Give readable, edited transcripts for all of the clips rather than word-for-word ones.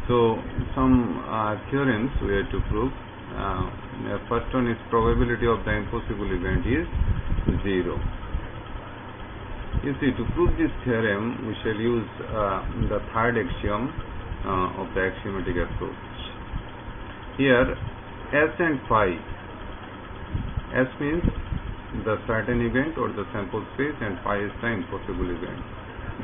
So some theorems we have to prove. First one is probability of the impossible event is 0. You see, to prove this theorem we shall use the third axiom of the axiomatic approach. Here S and phi, S means the certain event or the sample space, and phi is the impossible event.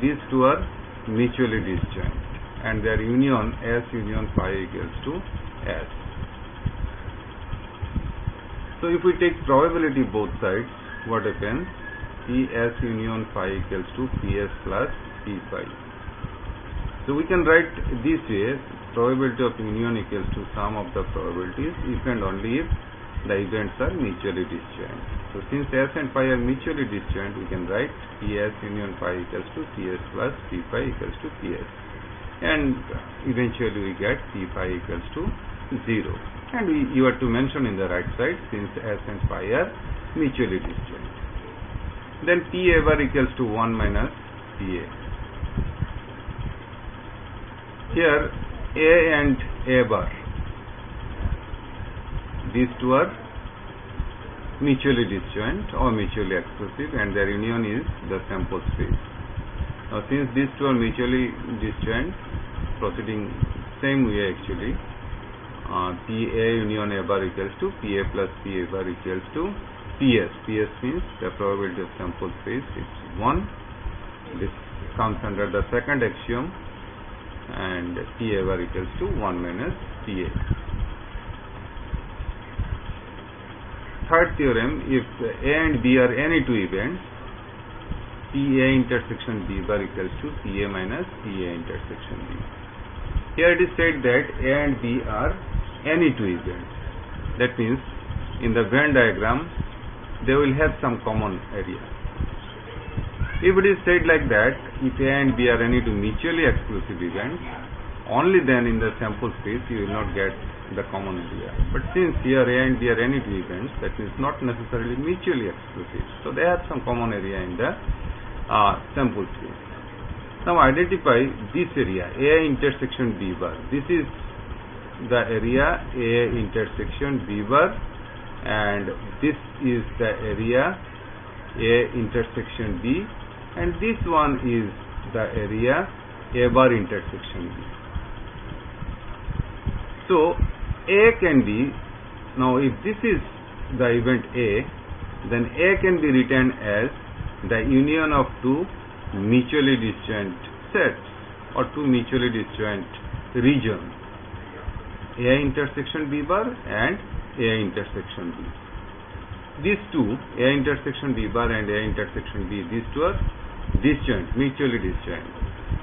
These two are mutually disjoint, and their union, S union phi, equals to S. So if we take probability both sides, what happens? Ps union phi equals to Ps plus P phi. So we can write this way: probability of union equals to sum of the probabilities if and only if the events are mutually disjoint. So since S and phi are mutually disjoint, we can write Ps union phi equals to Ps plus P phi equals to Ps, and eventually we get P phi equals to 0. And you have to mention in the right side, since S and phi are mutually disjoint. Then P a bar equals to 1 minus Pa. Here A and A bar, these two are mutually disjoint or mutually exclusive, and their union is the sample space. Now since these two are mutually disjoint, proceeding same way actually, Pa union A bar equals to Pa plus Pa bar equals to Ps. Ps means the probability of sample space is 1. This comes under the second axiom, and Pa bar equals to 1 minus Pa. Third theorem, if A and B are any two events, Pa intersection B bar equals to Pa minus Pa intersection B. Here it is said that A and B are any two events. That means in the Venn diagram they will have some common area. If it is said like that, if A and B are any two mutually exclusive events, only then in the sample space you will not get the common area. But since here A and B are any two events, that is not necessarily mutually exclusive. So they have some common area in the sample space. Now identify this area, A intersection B bar. This is the area A intersection B bar, and this is the area A intersection B, and this one is the area A bar intersection B. So A can be, now if this is the event A, then A can be written as the union of two mutually disjoint sets or two mutually disjoint regions, A intersection B bar and A intersection B. These two, A intersection B bar and A intersection B, these two are disjoint, mutually disjoint.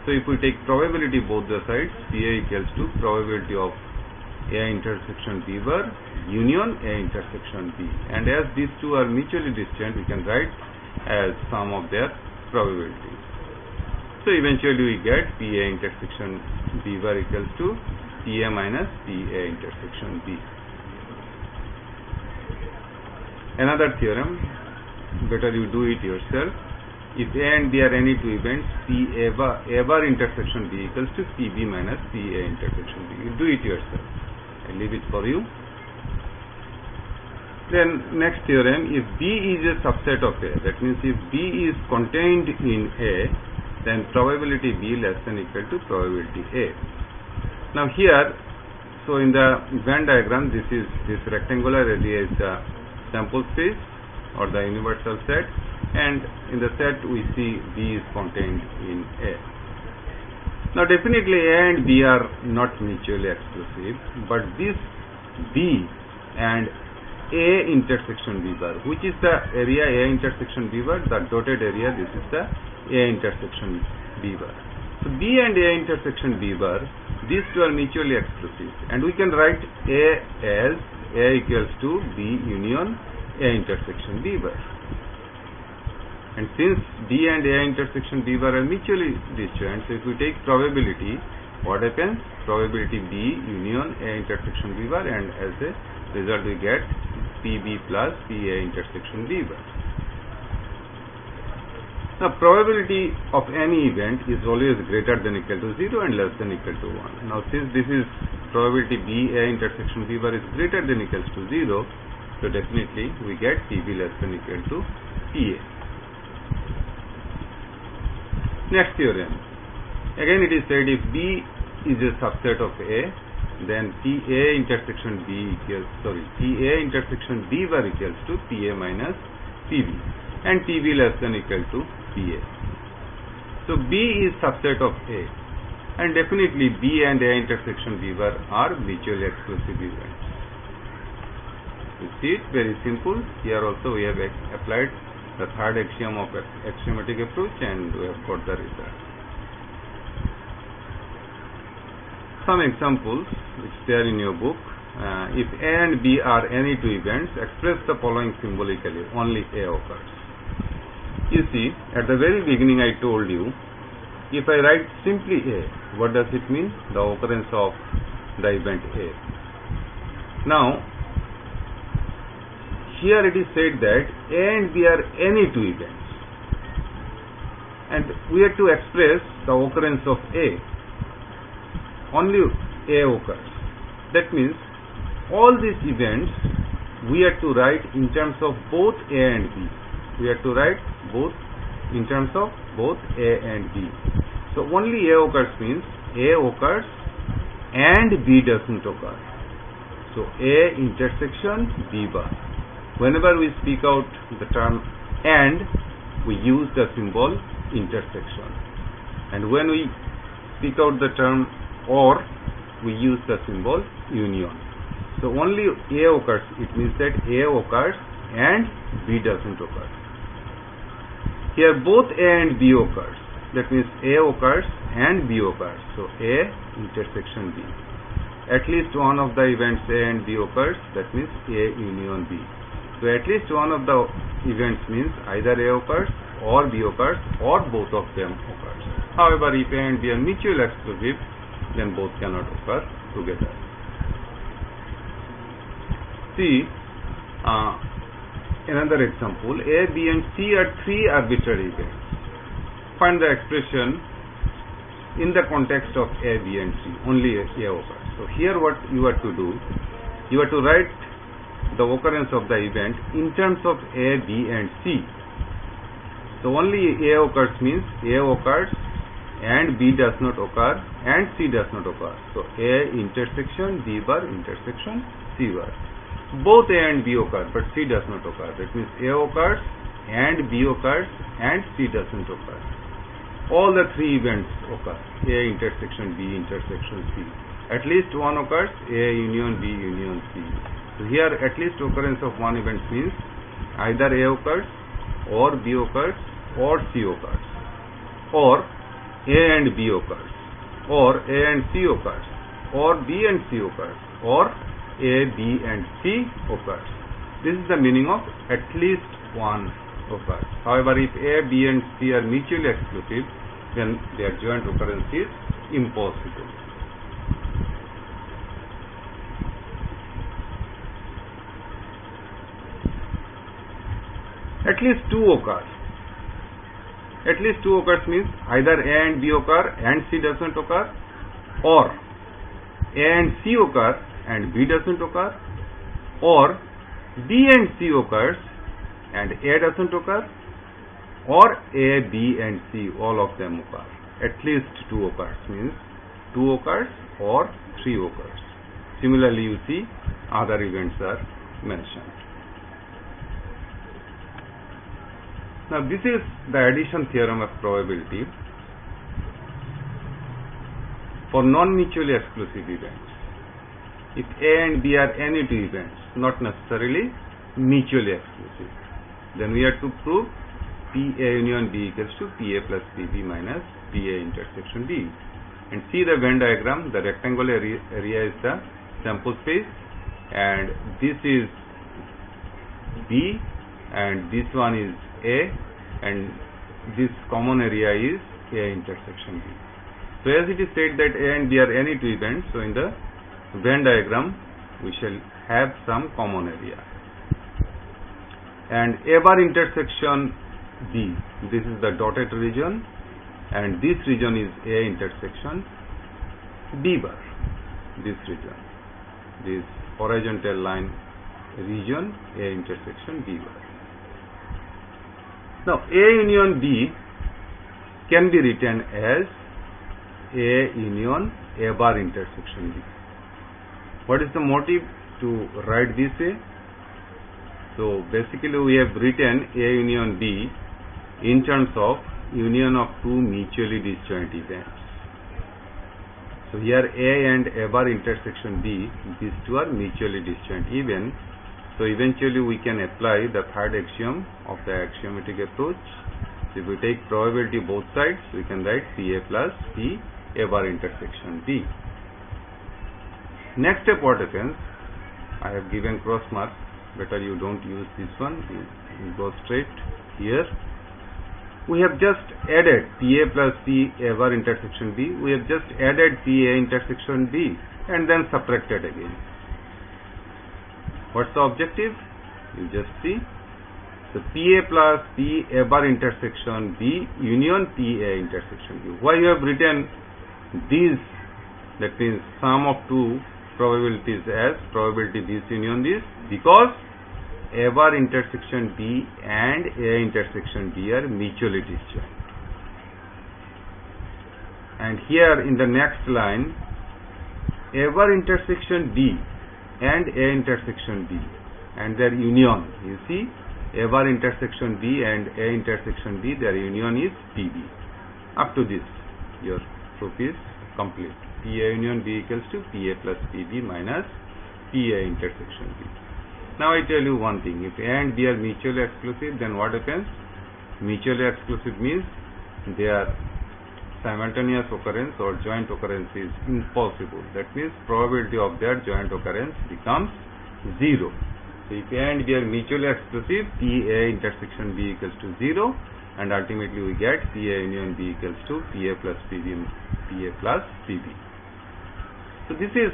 So if we take probability both the sides, Pa equals to probability of A intersection B bar union A intersection B, and as these two are mutually disjoint, we can write as sum of their probabilities. So eventually we get Pa intersection B bar equals to Pa minus Pa intersection B. Another theorem, better you do it yourself. If A and B are any two events, A bar intersection B equals to Pb minus Pa intersection B. You do it yourself. I leave it for you. Then next theorem, if B is a subset of A, that means if B is contained in A, then probability B less than equal to probability A. Now here, so in the Venn diagram, this rectangular area is the sample space or the universal set, and in the set we see B is contained in A. Now definitely A and B are not mutually exclusive, but this B and A intersection B bar, which is the area A intersection B bar, the dotted area, this is the A intersection B bar. So B and A intersection B bar, these two are mutually exclusive, and we can write A as A equals to B union A intersection B bar. And since B and A intersection B bar are mutually disjoint, so if we take probability, what happens? Probability B union A intersection B bar, and as a result we get PB plus PA intersection B bar. Now probability of any event is always greater than equal to 0 and less than equal to 1. Now since this is probability B A intersection B bar is greater than equals to 0, so definitely we get PB less than equal to PA. Next theorem. Again it is said if B is a subset of A, then PA intersection B intersection B bar equals to PA minus PB and PB less than equal to PA. So B is subset of A and definitely B and A intersection B bar are mutually exclusive events. You see it, very simple. Here also we have applied the third axiom of axiomatic approach and we have got the result. Some examples which are in your book. If A and B are any two events, express the following symbolically, only A occurs. You see, at the very beginning I told you, if I write simply A, what does it mean? The occurrence of the event A. Now, here it is said that A and B are any two events. And we have to express the occurrence of A. Only A occurs. That means, all these events we have to write in terms of both A and B. We have to write both in terms of both A and B. So only A occurs means A occurs and B doesn't occur. So A intersection B bar. Whenever we speak out the term and, we use the symbol intersection. And when we speak out the term or, we use the symbol union. So only A occurs. It means that A occurs and B doesn't occur. Here both A and B occurs. That means A occurs and B occurs. So A intersection B. At least one of the events A and B occurs. That means A union B. So at least one of the events means either A occurs or B occurs or both of them occurs. However, if A and B are mutually exclusive, then both cannot occur together. See another example. A, B and C are three arbitrary events. Find the expression in the context of A, B and C. Only A occurs. So here what you have to do, you have to write the occurrence of the event in terms of A, B and C. So only A occurs means A occurs and B does not occur and C does not occur. So A intersection B bar intersection C bar. Both A and B occur but C does not occur. That means A occurs and B occurs and C doesn't occur. All the three events occur. A intersection B intersection C. At least one occurs, A union B union C. So here at least occurrence of one event means either A occurs or B occurs or C occurs, or A and B occurs, or A and C occurs, or B and C occurs, or A, B and C occurs. This is the meaning of at least one occurs. However, if A, B and C are mutually exclusive, then their joint occurrence is impossible. At least two occurs. At least two occurs means either A and B occur and C doesn't occur, or A and C occur and B doesn't occur, or B and C occurs and A doesn't occur, or A, B and C, all of them occur. At least two occurs means two occurs or three occurs. Similarly, you see other events are mentioned. Now this is the addition theorem of probability for non-mutually exclusive events. If A and B are any two events, not necessarily mutually exclusive, then we have to prove PA union B equals to PA plus PB minus PA intersection D. And see the Venn diagram, the rectangular area is the sample space, and this is B and this one is A, and this common area is A intersection B. So as it is said that A and B are any two events, so in the Venn diagram we shall have some common area. And A bar intersection B. This is the dotted region, and this region is A intersection B bar. This region, this horizontal line region, A intersection B bar. Now A union B can be written as A union A bar intersection B. What is the motive to write this way? So basically we have written A union B in terms of union of two mutually disjoint events. So here A and A bar intersection B, these two are mutually disjoint events. So eventually we can apply the third axiom of the axiomatic approach. So if we take probability both sides, we can write PA plus P A bar intersection B. Next step, what happens? I have given cross mark. Better you don't use this one. You go straight here. We have just added PA plus P A bar intersection B. We have just added PA intersection B and then subtracted again. What's the objective? You just see. So PA plus P A bar intersection B union PA intersection B. Why you have written these? That means sum of two probabilities as probability this union this, because A bar intersection B and A intersection B are mutually disjoint. And here in the next line, A bar intersection B and A intersection B and their union, you see, A bar intersection B and A intersection B, their union is PB. Up to this, your proof is complete. PA union B equals to PA plus PB minus PA intersection B. Now I tell you one thing, if A and B are mutually exclusive, then what happens? Mutually exclusive means their simultaneous occurrence or joint occurrence is impossible. That means probability of their joint occurrence becomes 0. So if A and B are mutually exclusive, PA intersection B equals to 0, and ultimately we get PA union B equals to PA plus PB, PA plus PB. So this is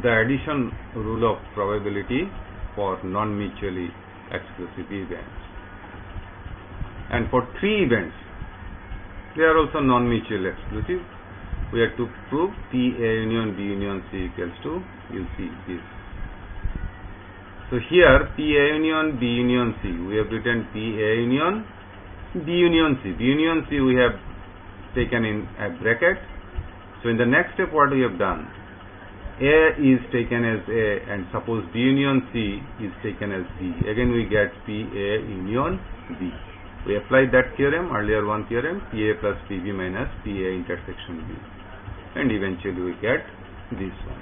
the addition rule of probability for non-mutually exclusive events. And for three events, they are also non-mutually exclusive. We have to prove PA union B union C equals to, you see this. So here PA union B union C, we have written PA union B union C. B union C we have taken in a bracket. So in the next step, what we have done? A is taken as A, and suppose B union C is taken as B. Again we get PA union B. We applied that theorem, earlier one theorem, PA plus PB minus PA intersection B, and eventually we get this one.